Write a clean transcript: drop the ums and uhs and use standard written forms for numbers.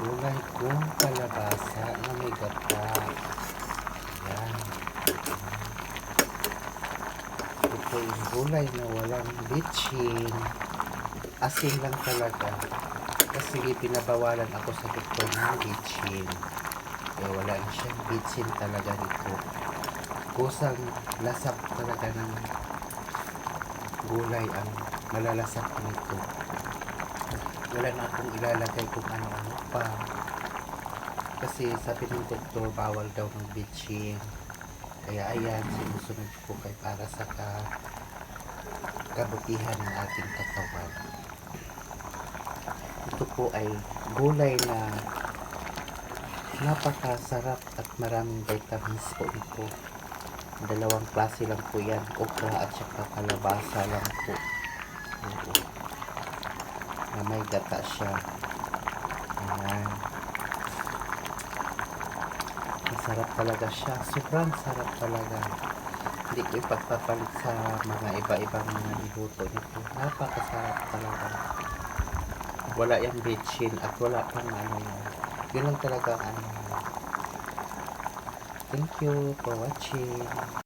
gulay kong kalabasa na may gata. Yan. Ito po yung gulay na walang bitchin. Asin lang talaga. Kasi pinabawalan ako sa doktor ng bitchin. Kaya wala na siyang bitchin talaga nito. Kusang lasap talaga ng gulay ang malalasap nito. Wala na akong ilalagay kung ano-ano pa. Kasi sabi ng doktor, bawal daw ng bitchin. Kaya ayan, sinusunod ko kay para sa kabutihan ng ating katawan. Ito po ay gulay na napakasarap at maraming vitamins po ito. Dalawang klase lang po yan, okra at saka kalabasa lang po. Na may gata siya. Ayan. Masarap talaga siya. Sobrang sarap talaga. Hindi ko ipagpapalit sa mga iba-ibang mga niluto nito. Napakasarap talaga. Wala yung bitchin at wala pang ano yan. Yun lang talaga ang ano. Thank you for watching.